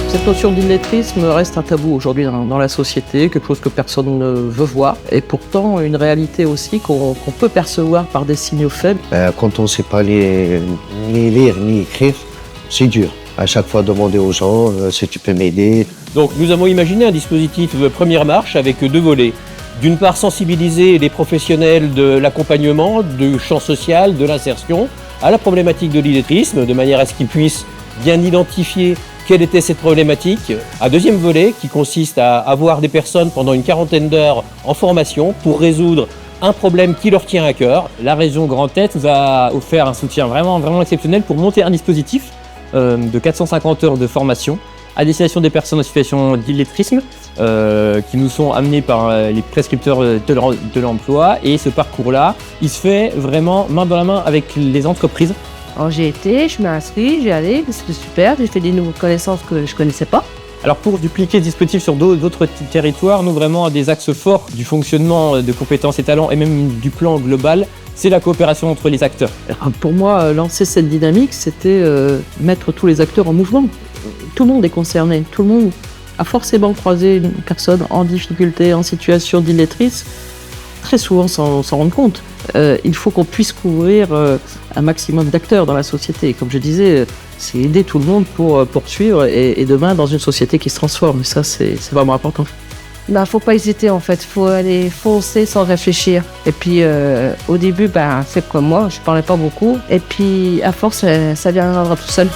Cette notion d'illettrisme reste un tabou aujourd'hui dans la société, quelque chose que personne ne veut voir, et pourtant une réalité aussi qu'on peut percevoir par des signaux faibles. Quand on ne sait pas ni lire ni écrire, c'est dur. À chaque fois demander aux gens si tu peux m'aider. Donc nous avons imaginé un dispositif première marche avec 2 volets. D'une part, sensibiliser les professionnels de l'accompagnement, du champ social, de l'insertion à la problématique de l'illettrisme, de manière à ce qu'ils puissent bien identifier quelle était cette problématique. Un deuxième volet qui consiste à avoir des personnes pendant une 40aine d'heures en formation pour résoudre un problème qui leur tient à cœur. La région Grand Est nous a offert un soutien vraiment exceptionnel pour monter un dispositif de 450 heures de formation à destination des personnes en situation d'illettrisme qui nous sont amenés par les prescripteurs de l'emploi. Et ce parcours-là, il se fait vraiment main dans la main avec les entreprises. Alors je m'ai inscrit, j'y allé, c'était super, j'ai fait des nouvelles connaissances que je ne connaissais pas. Alors pour dupliquer le dispositif sur d'autres territoires, nous vraiment des axes forts du fonctionnement de compétences et talents et même du plan global, c'est la coopération entre les acteurs. Alors, pour moi, lancer cette dynamique, c'était mettre tous les acteurs en mouvement. Tout le monde est concerné, tout le monde a forcément croisé une personne en difficulté, en situation d'illettrisme, très souvent sans s'en rendre compte. Il faut qu'on puisse couvrir un maximum d'acteurs dans la société. Comme je disais, c'est aider tout le monde pour poursuivre et demain dans une société qui se transforme. Et ça, c'est vraiment important. Faut pas hésiter en fait, faut aller foncer sans réfléchir. Et puis au début, c'est comme moi, je parlais pas beaucoup. Et puis à force, ça viendra tout seul.